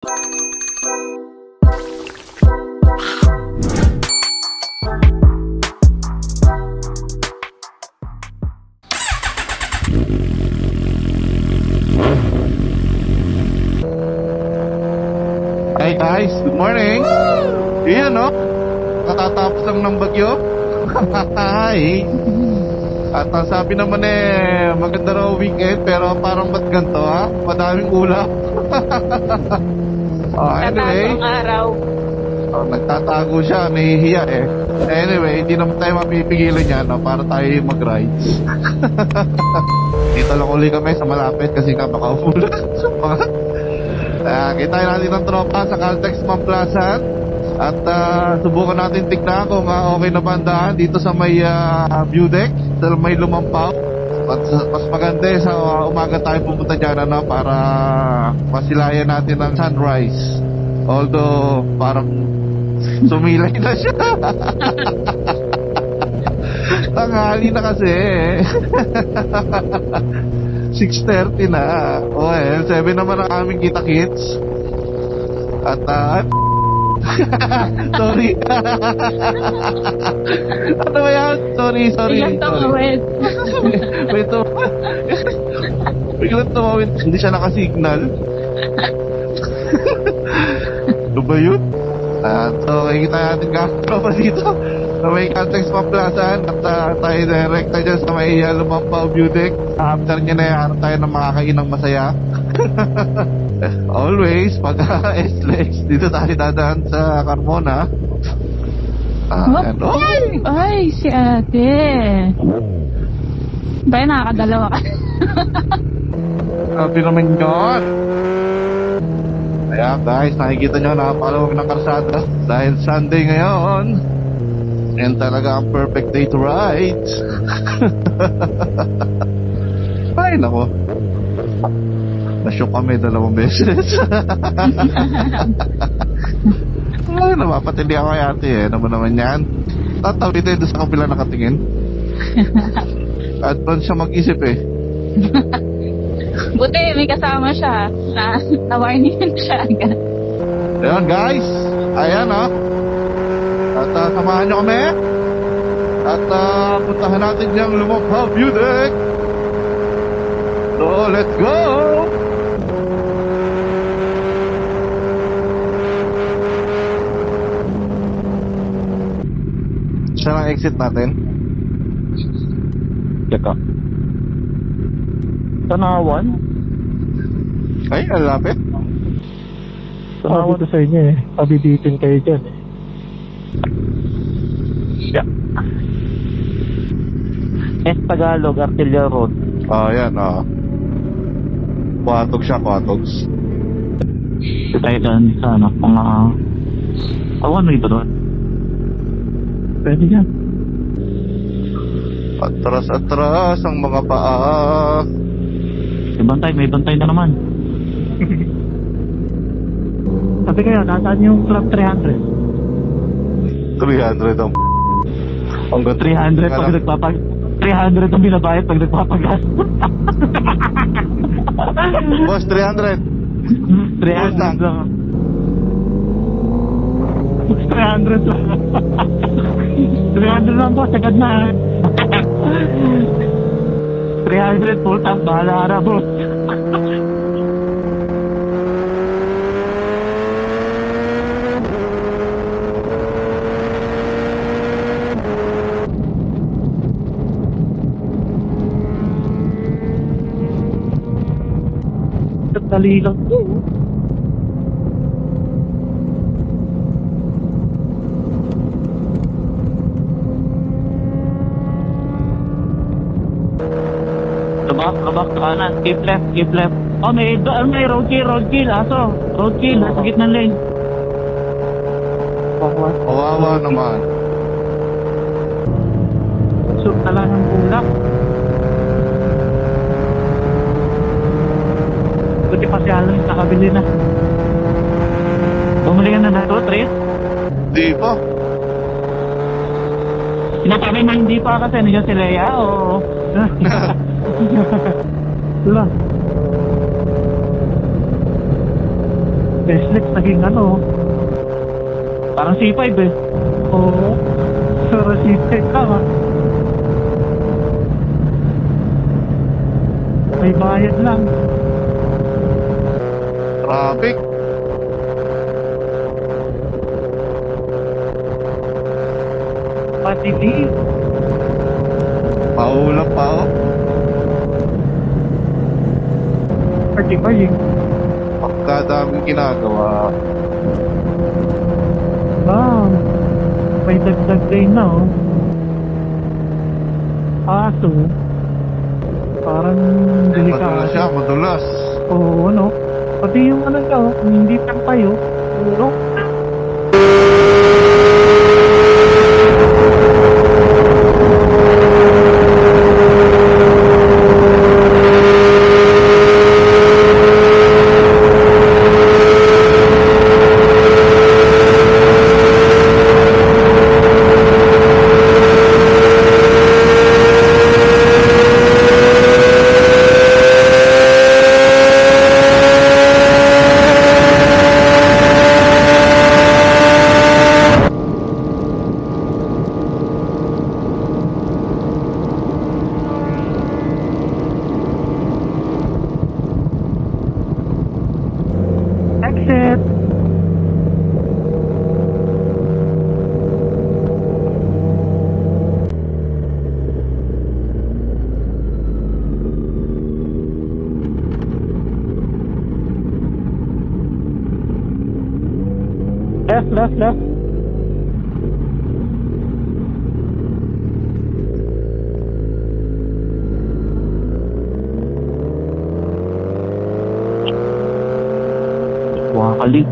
Hey guys, good morning. Iyan no? Katatapos lang ng bagyo. Hi. At ang sabi naman maganda raw weekend, pero parang ba't ganito ha? Madaming ulap. Anyway, araw. nagtatago siya, nahihiya Anyway, hindi naman tayo mapipigilan yan, no? Para tayo mag-rides. Dito lang uli kami sa malapit kasi nga baka umulan. Kita natin ang tropa sa Caltex Mamplasan. At subukan natin tignan kung okay na ba ang daan dito sa may view deck, sa may lumampaw. At mas maganda sa umaga tayo pumunta dyan para masilayan natin ang sunrise. Although parang sumilay na siya. Tanghali na kasi 6:30 na. Well, 7 naman ang aming kita-kits. At sorry. Ano ba yan? Sorry. Tumawid. Wait, biglang tumawid. Hindi siya nakasignal. Ano ba yun? So, kikita natin pa dito sa may Caltex Mamplasan. At tayo direkta dyan sa may Lumampaw View Deck. After nyo na yan, tayo na makakainang masaya. Always, pag SLEX, dito tayo dadaan sa Carmona. Ay, si ate. Ba't nakakadalawa ka? Sabi naman yun. Kaya guys, nakikita nyo napalawag ng karsada. Dahil Sunday ngayon, and talaga ang perfect day to ride. Ay, nako. Nasyok kami 2 beses. Ay, napapatindi ako kay ate naman yan. Tatawid doon sa kabila nakatingin. Advance siya mag-isip Buti, may kasama siya. Na-warningan siya agad. Ayan guys, ayan At samahan nyo kami. At puntahan natin yung Lumampaw View Deck. So, let's go! Siya ang exit natin. Teka. Tanawan? Ay, ang lapit. Tanawan to sa inyo pabibitin kayo dyan Yeah. Tagalog, Artillery Road. Ayan, Kuwatog siya, Kuwatogs. Ito tayo dyan sa mga ano ito doon? Pwede yan. Atras ang mga paa. May bantay na naman. Sabi kayo, nasaan yung Club 300? 300 ang hanggang 300 pag nagpapag 300 ang binabayad pag nagpapagas. Boss, 300. 300 lang. 300 lang. 300 lang boss, agad na. 300 full tank, bahala ka na boss. Dali lang po. Kabak kanan, keep left. Oh, may road kill, aso. Road kill, nasa gitna ng lane. Kawawa naman. Shoot na lang ng bulak. Buti pa si Alan, nakabili na. Bumili ka na to, Tris? Di pa. Sinasabi mo hindi pa kasi nandiyan si Leia o... Wala. SLEX naging ano, parang C5 eh. Oo. Pero C5 ka nga. May bayad lang. Traffic. Patili. Paulap pa oh. Particularly. Pagkadaming ginagawa. Wow. May dagdag day na oh. Kaso, parang Madulas siya, delikado. madulas. Oo, ano? Pati yung ano ka oh, hindi tampay oh. Oo. Exit. Left. Wakali.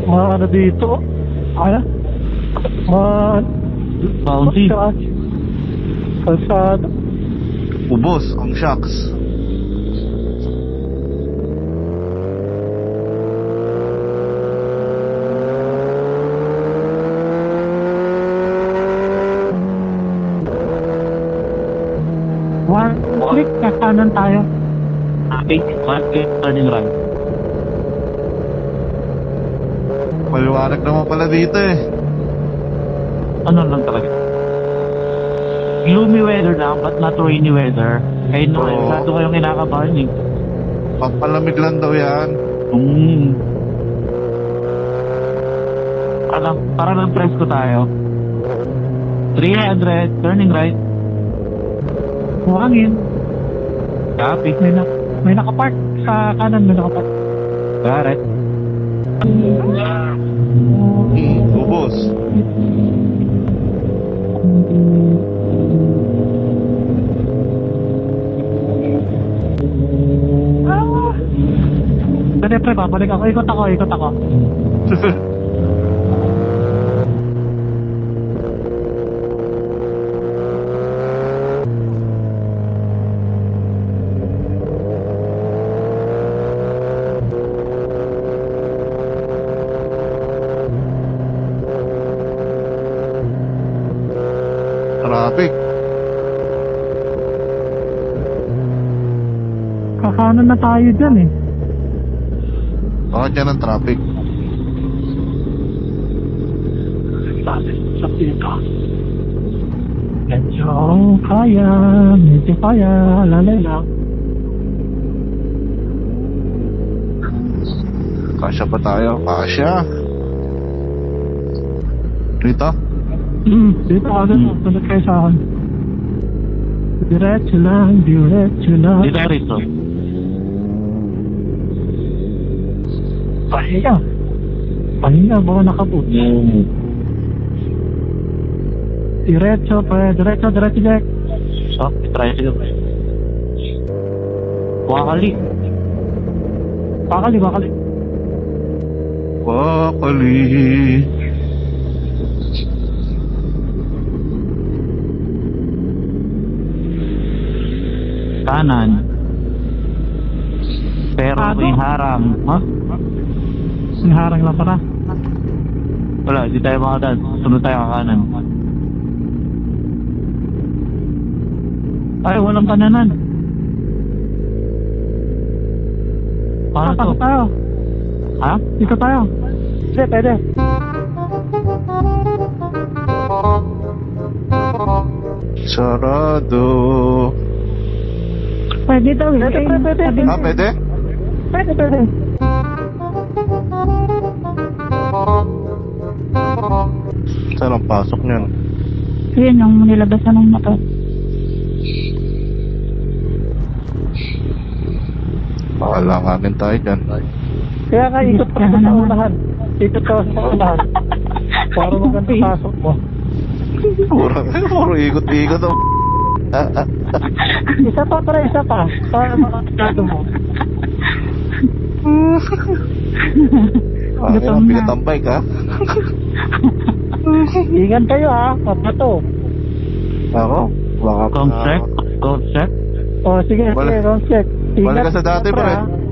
Ano dito? Ano? Bounty. Kalsada. Ubos ang shocks. One click, kakanan tayo. Okay, one click, turning right. Maliwanag naman pala dito eh. Ano lang talaga? Gloomy weather lang, but not rainy weather. Kayo no, Oo. masyado kayong kinakabahan eh. Pampalamig lang daw yan. Para lang presko tayo. 300, turning right. Buhangin. Copy. May nakapark sa kanan, may nakapark. Got it. Ubos. Dali pre, babalik ako. Ikot ako. Traffic. Kakanan na tayo dyan eh. Bakit yan ang traffic? Sa dito. Medyo kaya, lalay lang. Kasya pa tayo? Kasya. Dito? Dito ako sunod kayo sa akin. Diretso lang. Dito rito. Pahinga, baka nakabot. Diretso, Jack. So, try siya. Wakali. Kanan. Pero may harang. Ha? May harang lang pala. Wala, di tayo makadaan. Sunod tayo ka kanan. Ay, walang kananan. Paano to? Pasok tayo. Ha? Dito tayo. Hindi, pwede. Sarado. Pwede daw. Pwede. Ah, pwede? Pwede. Saan ang pasok niyan? Yun yung nilabasan ng motor. Pakalanganin tayo dyan. Kaya nga, ikot ka sa unahan. Ikot ka sa unahan. Para maganda pasok mo. Puro ikot-ikot. Isa pa. Para makakagado mo. Gutom na. Pinatambay ka? Ingan kayo ha. Papato. Ako? Baka pa. Code check. O, sige, round check. Balik ka sa dati, pre, pre. ha?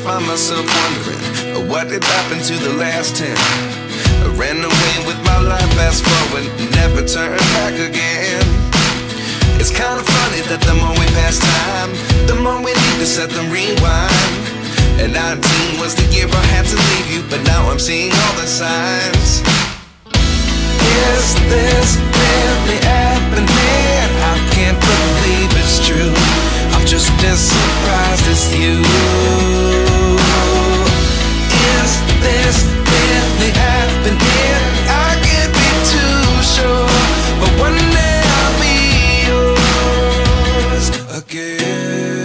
find myself wondering what did happen to the last 10. I ran away with my life, fast forward, never turn back again. It's kind of funny that the more we pass time, the more we need to set them rewind. And 19 was the year I had to leave you, but now I'm seeing all the signs. Is this really happening? I can't believe it's true. I'm just as surprised as you. Is this really happening? I can't be too sure, but one day I'll be yours again.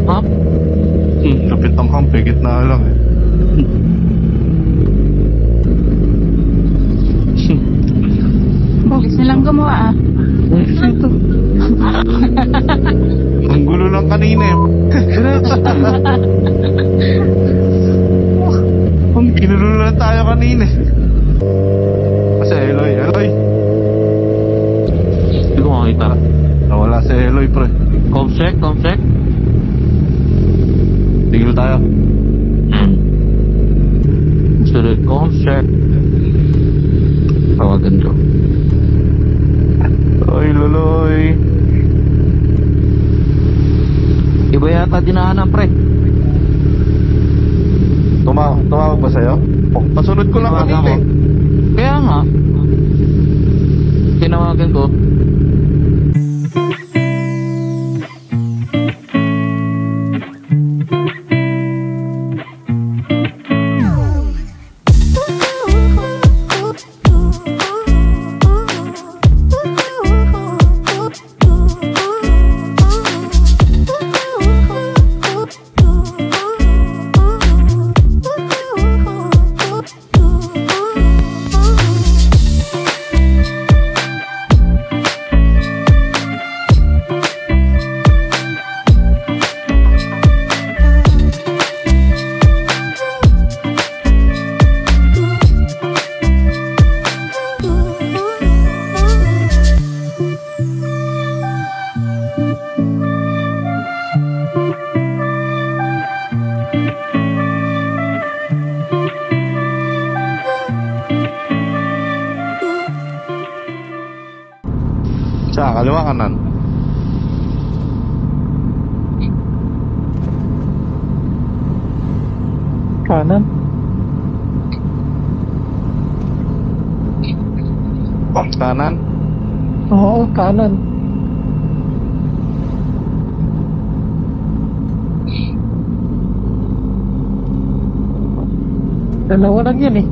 Up. Kapit ang hampi, gitna lang eh. Bilis nilang gumawa ah. Ang gulo lang kanina eh. Ang ginulo lang tayo kanina eh. Kasi Eloy. Hindi ko makita. Nawala si Eloy pre. Comsec. Tigil tayo. Sunod Comsec. Tawagan ko. Oy Loloy. Iba yata dinaanan pre. Tumawag ba sa'yo? Pasunod ko lang Tinawagan kanina eh. Kaya nga. Tinawagan ko. Sa kaliwa kanan. Kanan. Kanan. Oo, kanan. Dalawa lang yan eh.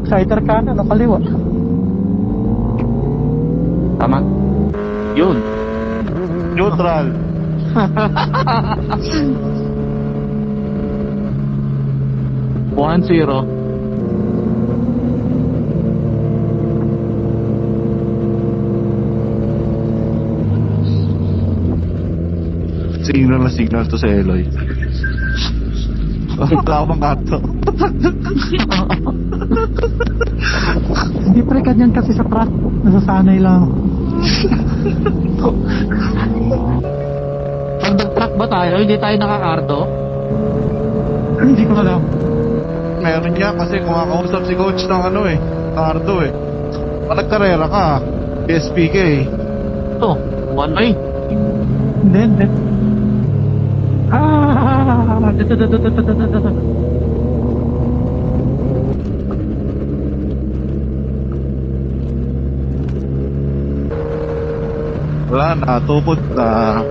Sider kanan o kaliwa. Tama. Yun. Neutral. One zero. Signal na signal to sa Eloy. Wala akong kanto. Hindi pre, ganyan kasi sa truck. Nasasanay lang. Pag nag-truck ba tayo, hindi tayo nakakardo? Hindi ko alam. Meron niya kasi kumakausap si coach ng ano eh, Cardo eh. Pag nagkarera ka, PSPK eh. Ito, one way. Hindi. Dito. Wala na, tupod na.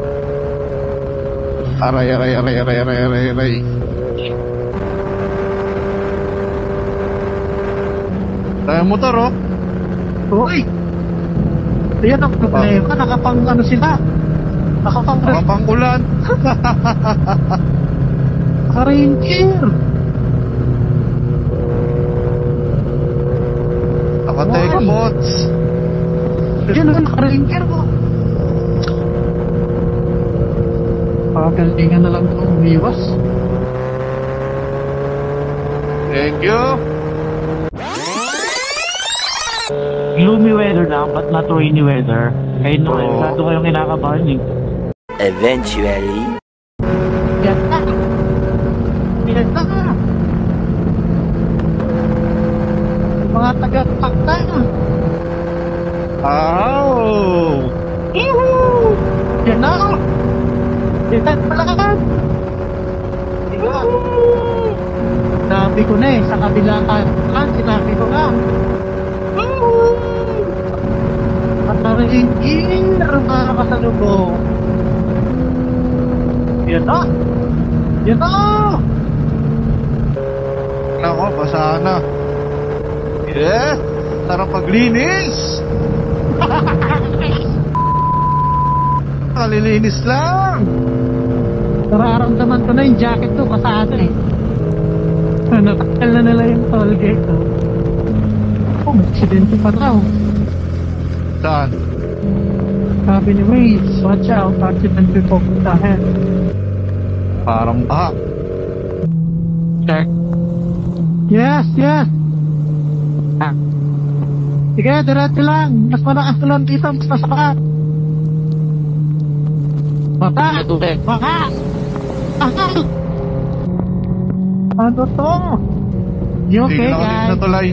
Aray. Tayo motor oh. Uy! Ayan ang problema. Nakapang ano sila. Nakapangkulan. Naka-ranger. Naka-take Wow. bots. Ayan ang naka-ranger ko. Pagalingan na lang itong umiwas. Thank you. Gloomy weather lang, but not rainy weather. Kayo naman, Oo. masyado kayong kinakabahan eh. Eventually. Yan na. Mga taga-pakta na. Ow! Yan na. Yan pala ka. Sinabi ko na eh, sa kabila ka. Sinabi ko na. Naka-ranger mga kasalubong. Yan na. Yan na. Nako, basa na. Yes! Sarap paglinis! Kalilinis lang! Nararamdaman ko na yung jacket ko pasado eh. Natakal na nila yung tollgate ko. Oh, may aksidente pa daw. Saan? Sabi ni Waze, watch out, accident before puntahan. Parang baha. Check. Yes. Ah. Sige, diretso lang. Mas malakas tulon dito, mas masakat. Baka! Baka! Ano to? You okay, Tingnan ko guys? sa tulay.